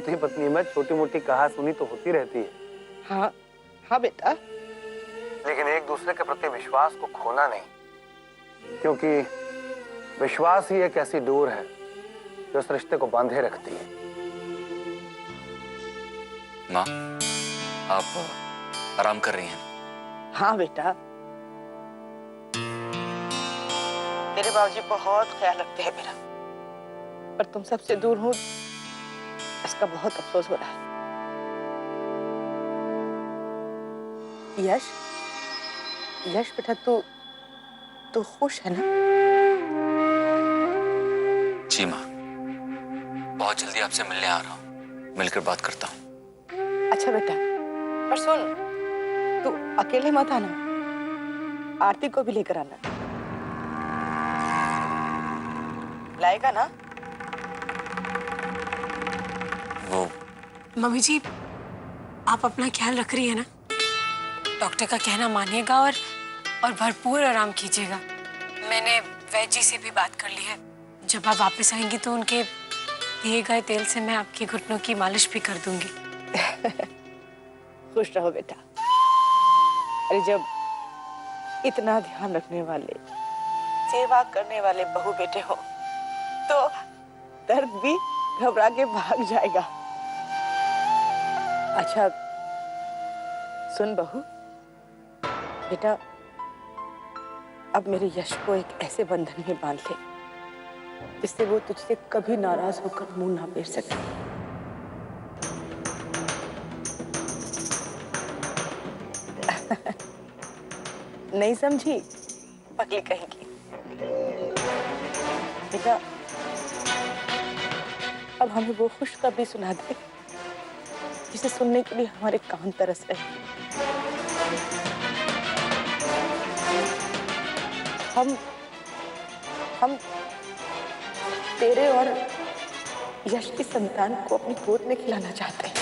पति पत्नी में छोटी मोटी कहा सुनी तो होती रहती है। हाँ हाँ बेटा, लेकिन एक दूसरे के प्रति विश्वास को खोना नहीं, क्योंकि विश्वास ही एक ऐसी डोर है जो उस रिश्ते को बांधे रखती है। माँ, आप आराम कर रही हैं? हाँ बेटा, तेरे बाबूजी बहुत ख्याल रखते हैं मेरा, पर तुम सबसे दूर हो इसका बहुत अफसोस हो रहा है। यश, यश बेटा, तू खुश है ना? जी माँ, बहुत जल्दी आपसे मिलने आ रहा हूँ, मिलकर बात करता हूँ। अच्छा बेटा, पर सुन, तू अकेले मत आना, आरती को भी लेकर आना। लाएगा ना? वो मम्मी जी, आप अपना ख्याल रख रही है ना? डॉक्टर का कहना मानिएगा और भरपूर आराम कीजिएगा। मैंने वैद्य जी से भी बात कर ली है। जब आप वापस आएंगी तो उनके दिए गए तेल से मैं आपके घुटनों की मालिश भी कर दूंगी। खुश रहो बेटा। अरे जब इतना ध्यान रखने वाले, सेवा करने वाले बहू बेटे हो तो दर्द भी घबरा के भाग जाएगा। अच्छा सुन बहू, बेटा अब मेरे यश को एक ऐसे बंधन में बांध ले जिससे वो तुझसे कभी नाराज होकर मुंह ना फेर सके। नहीं समझी पगली कहेगी। बेटा अब हमें वो खुशखबरी सुना दे जिसे सुनने के लिए हमारे कान तरस रहे। हम तेरे और यश की संतान को अपनी गोद में खिलाना चाहते हैं।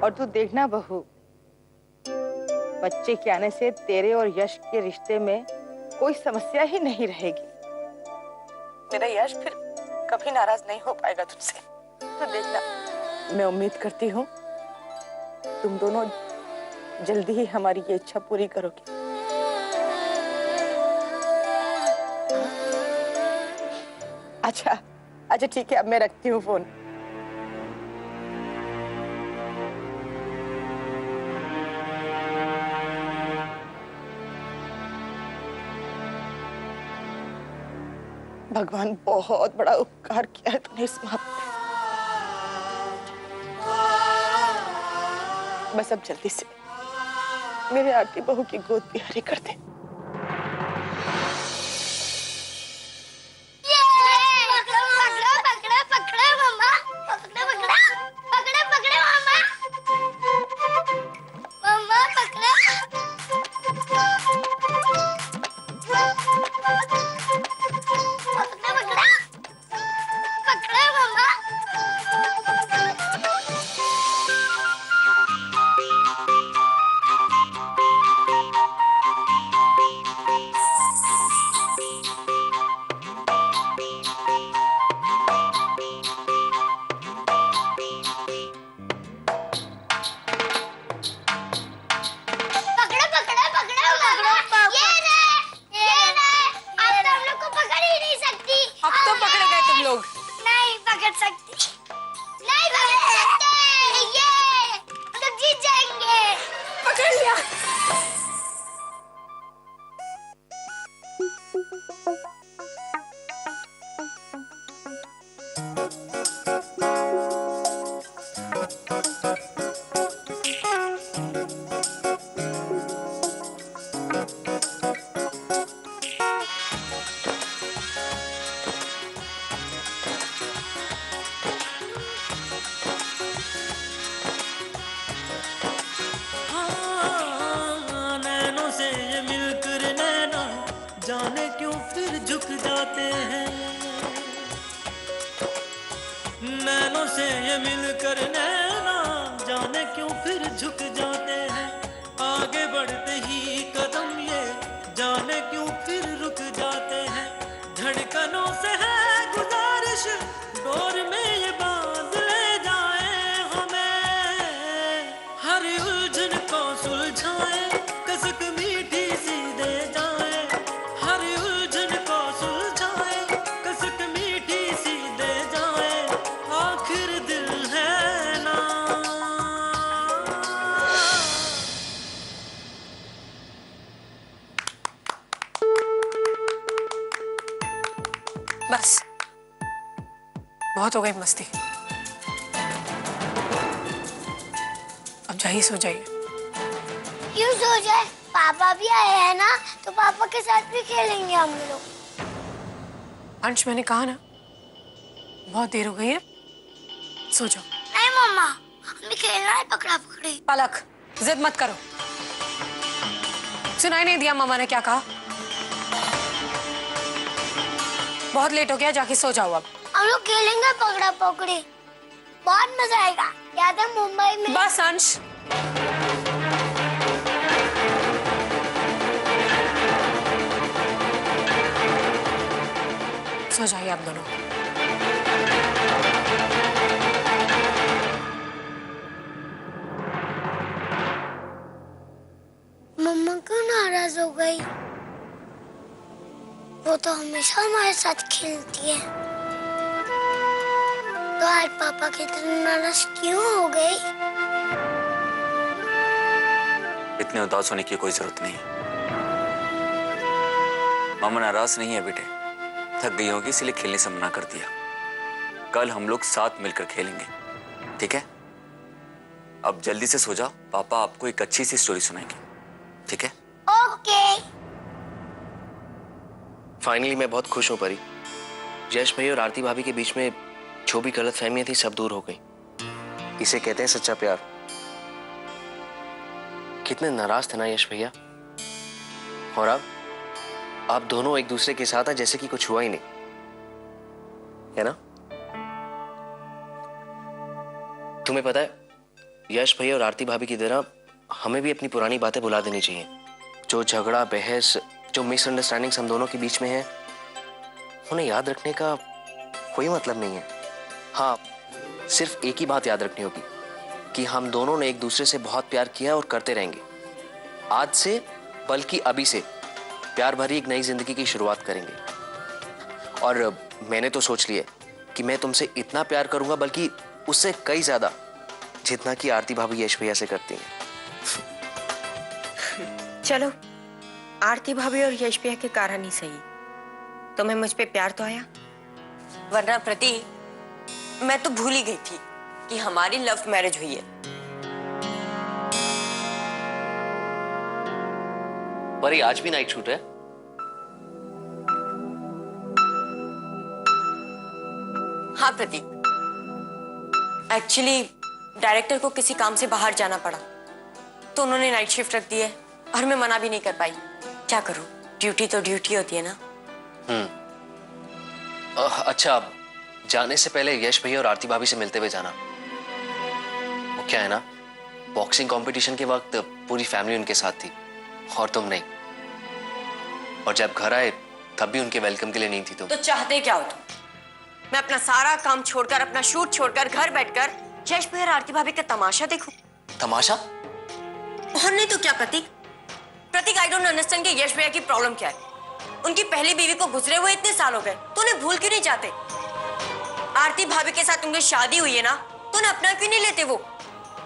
और तू देखना बहू, बच्चे के आने से तेरे और यश के रिश्ते में कोई समस्या ही नहीं रहेगी। तेरा यश फिर कभी नाराज नहीं हो पाएगा तुझसे। तो देखना, मैं उम्मीद करती हूँ तुम दोनों जल्दी ही हमारी ये इच्छा पूरी करोगे। अच्छा अच्छा ठीक है, अब मैं रखती हूँ फोन। भगवान बहुत बड़ा उपकार किया है तूने इस माँ पे। बस अब जल्दी से मेरे आरती बहू की गोद भी हरी कर दे। जाने क्यों फिर झुक जाते हैं, नैनों से ये मिलकर नैना जाने क्यों फिर झुक जाते हैं। बढ़ते ही कदम ये जाने क्यों फिर रुक जाते हैं। धड़कनों से है गुजारिश डोर में ये बांध ले जाए हमें, हर उलझन को सुलझाए कसक मीठी सी दे जाए, हर उलझन को सुलझाए कसक मीठी सी दे जाए, आखिर दिल है ना। बस बहुत हो गई मस्ती, अब जाइए सो जाइए। क्यों सो जाए? पापा भी आए हैं ना, तो पापा के साथ भी खेलेंगे हम लोग। अंश मैंने कहा ना बहुत देर हो गई है, सो जाओ। नहीं मम्मा, हमें खेलना है पकड़ा पकड़ी। पलक जिद मत करो, सुनाई नहीं दिया मामा ने क्या कहा? बहुत लेट हो गया, जाके सो जाओ अब। हम लोग खेलेंगे पकड़ा पकड़ी, बहुत मजा आएगा। याद है मुंबई में? बस अंश, सो जाइए आप दोनों। मम्मा क्यों नाराज हो गई? वो तो हमेशा हमारे साथ खेलती है, तो आज पापा की तरह नाराज क्यों हो गई? इतने उदास होने की कोई जरूरत नहीं है। मामा नाराज नहीं है बेटे, थक गई होगी इसलिए खेलने से मना कर दिया। कल हम लोग साथ मिलकर खेलेंगे, ठीक है? अब जल्दी से सो जाओ, पापा आपको एक अच्छी सी स्टोरी सुनाएंगे, ठीक है? ओके। फाइनली मैं बहुत खुश हूं परी। यश भाई और आरती भाभी के बीच में जो भी गलतफहमियां थी सब दूर हो गई। इसे कहते हैं सच्चा प्यार। कितने नाराज थे ना यश भैया, और अब आप दोनों एक दूसरे के साथ हैं जैसे कि कुछ हुआ ही नहीं, है ना? तुम्हें पता है यश भैया और आरती भाभी की तरह हमें भी अपनी पुरानी बातें भुला देनी चाहिए। जो झगड़ा बहस, जो मिसअंडरस्टैंडिंग्स हम दोनों के बीच में है, उन्हें याद रखने का कोई मतलब नहीं है। हाँ, सिर्फ एक ही बात याद रखनी होगी कि हम दोनों ने एक दूसरे से बहुत प्यार किया और करते रहेंगे। आज से बल्कि अभी से प्यार भरी एक नई जिंदगी की शुरुआत करेंगे। और मैंने तो सोच लिया कि मैं तुमसे इतना प्यार करूंगा, बल्कि उससे कई ज्यादा, जितना कि आरती भाभी यश भैया से करती हैं। चलो, आरती भाभी और यश भैया के कारण ही सही तुम्हें मुझ पे प्यार तो आया, वरना प्रति मैं तो भूल ही गई थी कि हमारी लव मैरिज हुई है। परी आज भी नाइट शूट है? हाँ प्रतीक, एक्चुअली डायरेक्टर को किसी काम से बाहर जाना पड़ा, तो उन्होंने नाइट शिफ्ट रख दी है और मैं मना भी नहीं कर पाई। क्या करूं, ड्यूटी तो ड्यूटी होती है ना। अच्छा, जाने से पहले यश भैया और आरती भाभी से मिलते हुए जाना। वो क्या है ना, बॉक्सिंग कंपटीशन के वक्त पूरी फैमिली उनके साथ थी और तुम नहीं, और जब घर आए तब भी उनके वेलकम के लिए नहीं थी तुम। तो चाहते क्या हो तुम? मैं अपना सारा काम छोड़कर, अपना शूट छोड़कर घर बैठकर यश भैया और आरती भाभी का तमाशा देखूं? तमाशा? और नहीं तो क्या प्रतीक। प्रतीक, आई डोंट अंडरस्टैंड कि यश भैया की प्रॉब्लम क्या है। उनकी पहली बीवी को गुजरे हुए इतने साल हो गए, तो उन्हें भूल क्यों नहीं जाते? आरती भाभी के साथ उनकी शादी हुई है ना, तो उन्हें अपना क्यों नहीं लेते वो?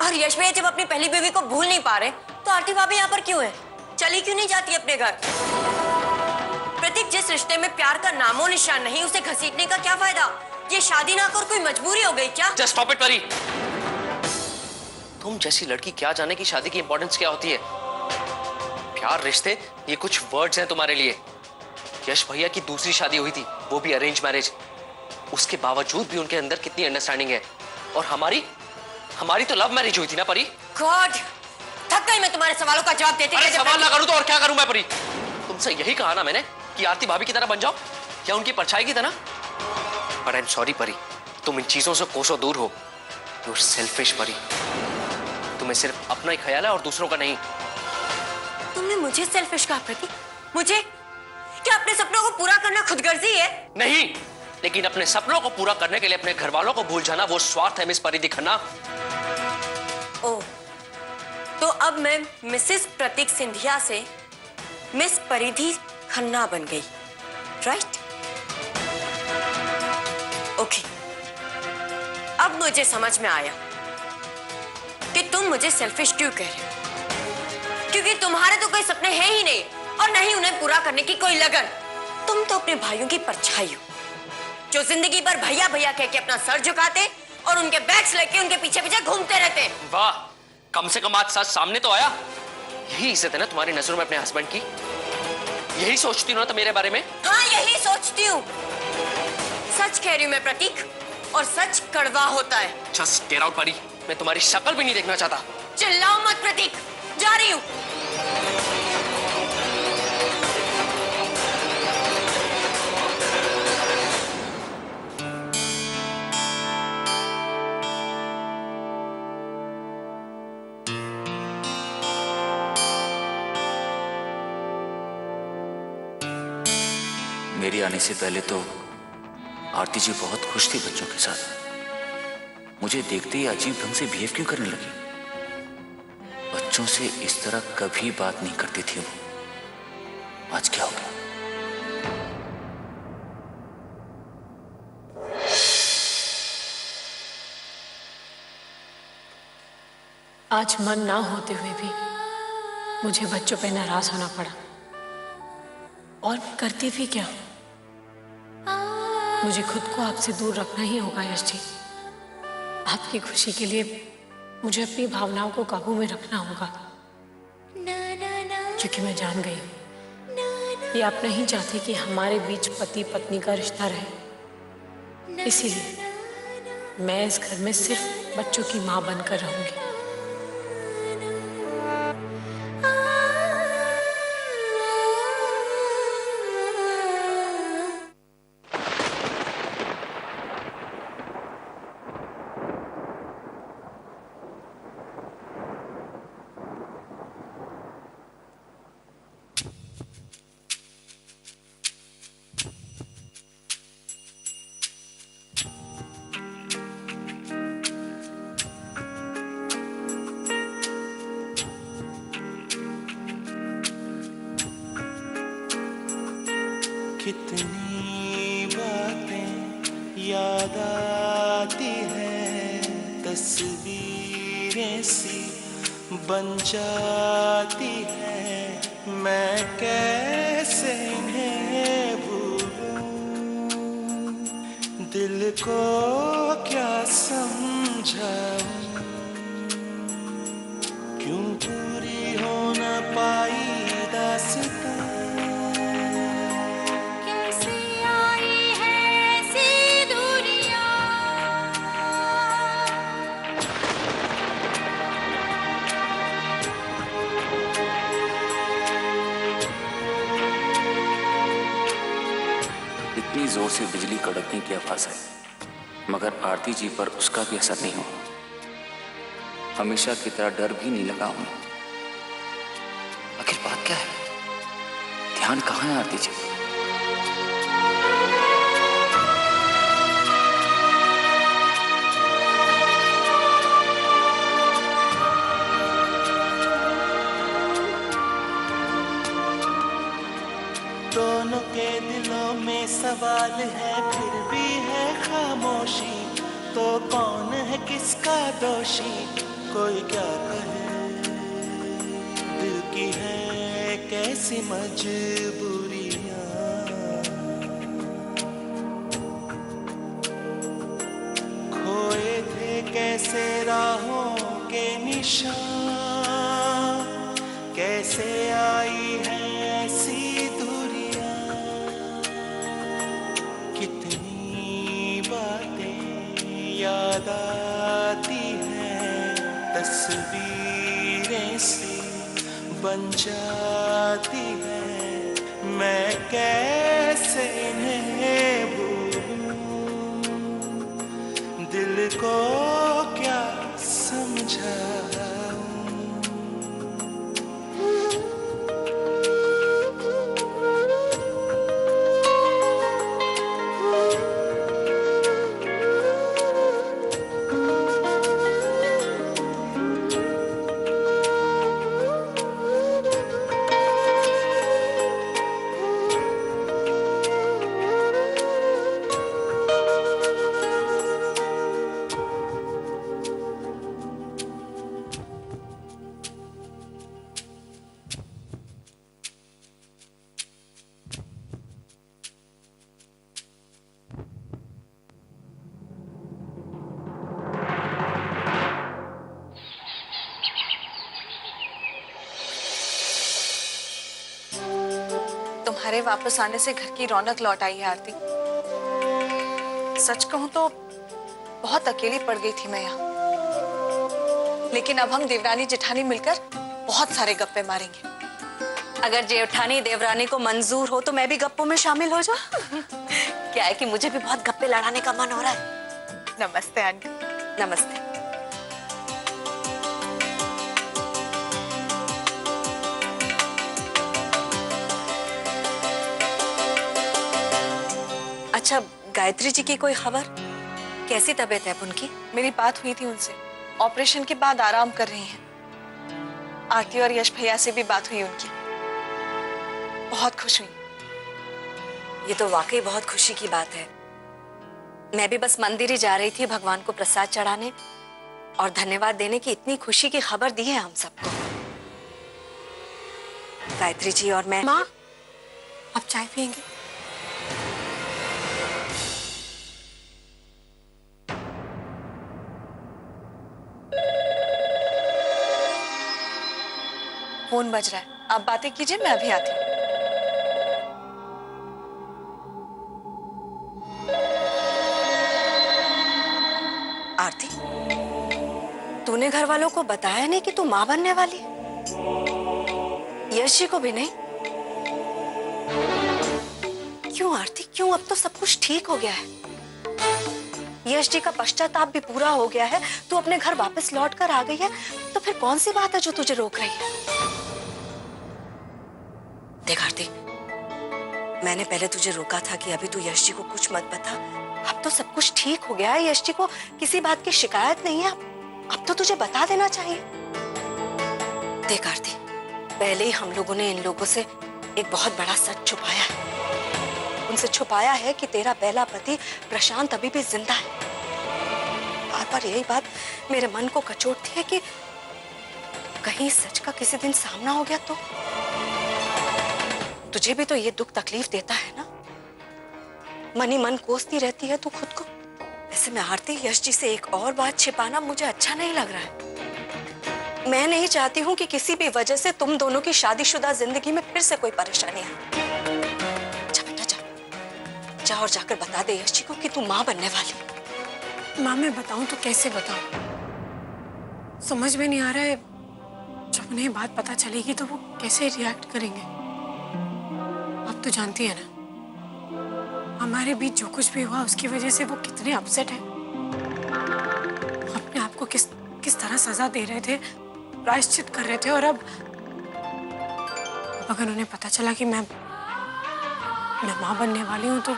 और यश भैया जब अपनी पहली बीवी को भूल नहीं पा रहे, तो आरती भाभी यहाँ पर क्यों है? चली क्यों नहीं जाती अपने घर? प्रतीक, जिस रिश्ते में प्यार का नामो निशान नहीं, उसे घसीटने का क्या फायदा? ये शादी ना कर कोई मजबूरी हो गई क्या? जस्ट स्टॉप इट परी। तुम जैसी लड़की क्या जाने की शादी की इंपॉर्टेंस क्या होती है? प्यार, रिश्ते, ये कुछ वर्ड्स हैं तुम्हारे लिए। यश भैया की दूसरी शादी हुई थी, वो भी अरेंज मैरिज। उसके बावजूद भी उनके अंदर कितनी अंडरस्टैंडिंग है, और हमारी तो लव मैरिज हुई थी ना परी। गॉड, थक गई मैं तुम्हारे सवालों का जवाब देते। अरे सवाल ना करूं तो और क्या करूं मैं परी? तुमसे यही कहा ना मैंने कि आरती भाभी की तरह बन जाओ, या उनकी परछाई की तरह। बट आई एम सॉरी परी, तुम इन चीजों से कोसों दूर हो। यू आर सेल्फिश परी, तुम्हें सिर्फ अपना ही ख्याल है और दूसरों का नहीं। तुमने मुझे सेल्फिश कहा प्रतीक? मुझे? क्या अपने सपनों को पूरा करना खुदगर्जी है? नहीं, लेकिन अपने सपनों को पूरा करने के लिए अपने घर वालों को भूल जाना वो स्वार्थ है मिस परिधि खन्ना। ओह, तो अब मैं मिसेस प्रतीक सिंधिया से मिस परिधि खन्ना बन गई, राइट? ओके, अब मुझे समझ में आया कि तुम मुझे सेल्फिश क्यों कह रहे हो। क्योंकि तुम्हारे तो कोई सपने हैं ही नहीं और नहीं उन्हें पूरा करने की कोई लगन। तुम तो अपने भाइयों की परछाई हो जो जिंदगी भर भैया भैया कह के अपना सर झुकाते और उनके बैग्स लेके उनके पीछे पीछे घूमते रहते। वाह, कम से कम आज सच सामने तो आया। यही इज्जत है ना तुम्हारी नजरों में अपने हस्बैंड की? यही सोचती हो ना तो मेरे बारे में? हाँ, यही सोचती हूँ। सच कह रही हूँ मैं प्रतीक, और सच कड़वा होता है। जस्ट गेट आउट परी, मैं तुम्हारी शक्ल भी नहीं देखना चाहता। चिल्लाओ मत प्रतीक, जा रही हूँ। मेरी आने से पहले तो आरती जी बहुत खुश थी बच्चों के साथ। मुझे देखते ही अजीब ढंग से बिहेव क्यों करने लगी? बच्चों से इस तरह कभी बात नहीं करती थी वो। आज क्या हो गया? आज मन ना होते हुए भी मुझे बच्चों पे नाराज होना पड़ा, और मैं करती भी क्या? मुझे खुद को आपसे दूर रखना ही होगा यश जी। आपकी खुशी के लिए मुझे अपनी भावनाओं को काबू में रखना होगा, क्योंकि मैं जान गई हूं ये आप नहीं चाहते कि हमारे बीच पति पत्नी का रिश्ता रहे। इसीलिए मैं इस घर में सिर्फ बच्चों की मां बनकर रहूंगी। कितनी बातें याद आती हैं, तस्वीरें सी बन जाती हैं। मैं कैसे इन्हें भूलूं, दिल को क्या समझाऊं, क्यों पूरी हो न पाई दास्तां। इतनी जोर से बिजली कड़कने की आवाज है, मगर आरती जी पर उसका भी असर नहीं हुआ। हमेशा की तरह डर भी नहीं लगा उन्हें। आखिर बात क्या है? ध्यान कहाँ है आरती जी? दोनों के दिलों में सवाल है, फिर भी है खामोशी। तो कौन है किसका दोषी, कोई क्या कहे। दिल की है कैसी मजबूरियां, खोए थे कैसे राहों के निशान, कैसे आई है ऐसी याद आती हैं, तस्वीरें सी बन जाती हैं। मैं कैसे इन्हें भूलूं, दिल को क्या समझाऊं। तुम्हारे वापस आने से घर की रौनक लौट आई है आरती। सच कहूं तो बहुत अकेली पड़ गई थी मैं यहाँ, लेकिन अब हम देवरानी जेठानी मिलकर बहुत सारे गप्पे मारेंगे। अगर जेठानी देवरानी को मंजूर हो तो मैं भी गप्पों में शामिल हो जाऊं। क्या है कि मुझे भी बहुत गप्पे लड़ाने का मन हो रहा है। नमस्ते आंटी। नमस्ते। अच्छा, गायत्री जी की कोई खबर? कैसी तबीयत है उनकी? मेरी बात हुई थी उनसे, ऑपरेशन के बाद आराम कर रही हैं। आरती और यश भैया से भी बात हुई उनकी, बहुत खुश हुई। ये तो वाकई बहुत खुशी की बात है। मैं भी बस मंदिर ही जा रही थी भगवान को प्रसाद चढ़ाने और धन्यवाद देने की इतनी खुशी की खबर दी है हम सबको। गायत्री जी और मैं। माँ, आप चाय पियेंगे? फोन बज रहा है, आप बातें कीजिए, मैं अभी आती हूँ। आरती, तूने घर वालों को बताया नहीं कि तू माँ बनने वाली है? यश जी को भी नहीं? क्यों आरती, क्यों? अब तो सब कुछ ठीक हो गया है। यश जी का पश्चाताप भी पूरा हो गया है, तू अपने घर वापस लौट कर आ गई है, तो फिर कौन सी बात है जो तुझे रोक रही है? देख आरती, मैंने पहले तुझे रोका था कि अभी तू यश जी को कुछ मत बता। अब तो सब कुछ ठीक हो गया है, यश जी को किसी बात की शिकायत नहीं है। अब तो तुझे बता देना चाहिए। देख आरती, पहले ही हम लोगों ने इन लोगों से एक बहुत बड़ा सच छुपाया है। उनसे छुपाया है कि तेरा पहला पति प्रशांत अभी भी जिंदा है। बार बार यही बात मेरे मन को कचोटती है कि कहीं सच का किसी दिन सामना हो गया तो। तुझे भी तो ये दुख तकलीफ देता है ना? मन ही मन कोसती रहती है तू खुद को। ऐसे में आरती, यश जी से एक और बात छिपाना मुझे अच्छा नहीं लग रहा है। मैं नहीं चाहती हूँ कि किसी भी वजह से तुम दोनों की शादीशुदा जिंदगी में फिर से कोई परेशानी आए। जा बेटा जा, जा और जाकर बता दे यश जी को कि तू माँ बनने वाली। माँ, मैं बताऊं तो कैसे बताऊं? समझ में नहीं आ रहा है। जब उन्हें बात पता चलेगी तो वो कैसे रिएक्ट करेंगे? आप तो जानती है ना, हमारे बीच जो कुछ भी हुआ उसकी वजह से वो कितने अपसेट हैं। अपने आप को किस तरह सजा दे रहे थे, प्रायश्चित कर रहे थे, और अब अगर उन्हें पता चला कि मैं माँ बनने वाली हूँ तो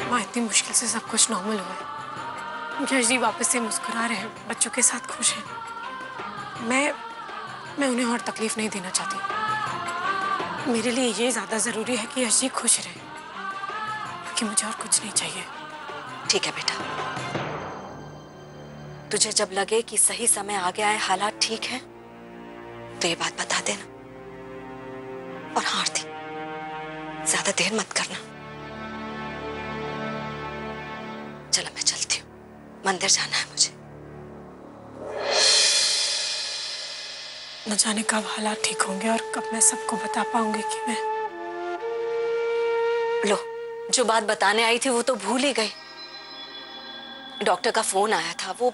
माँ, इतनी मुश्किल से सब कुछ नॉर्मल हुआ। यश जी वापस से मुस्कुरा रहे हैं, बच्चों के साथ खुश हैं। मैं उन्हें और तकलीफ नहीं देना चाहती। मेरे लिए ये ज्यादा जरूरी है कि यश जी खुश रहे, क्योंकि मुझे और कुछ नहीं चाहिए। ठीक है बेटा, तुझे जब लगे कि सही समय आ गया है, हालात ठीक है, तो ये बात बता देना। और हाँ आरती, ज्यादा देर मत करना। चलो मैं चलती हूँ, मंदिर जाना है मुझे। न जाने कब हालात ठीक होंगे और कब मैं सबको बता पाऊंगी कि मैं। लो, जो बात बताने आई थी वो तो भूल ही गई। डॉक्टर का फोन आया था, वो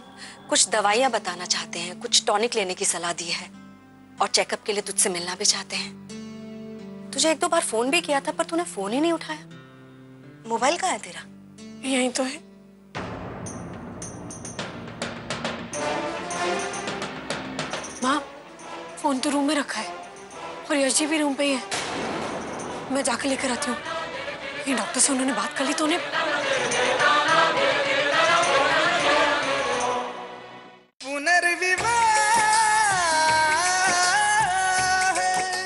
कुछ दवाइयां बताना चाहते हैं, कुछ टॉनिक लेने की सलाह दी है और चेकअप के लिए तुझसे मिलना भी चाहते हैं। तुझे एक दो बार फोन भी किया था पर तूने फोन ही नहीं उठाया। मोबाइल कहाँ है तेरा? यहीं तो है। माँ, फोन तो रूम में रखा है और यश जी भी रूम पे ही है। मैं जाकर लेकर आती हूँ। ये डॉक्टर से उन्होंने बात कर ली तो उन्हें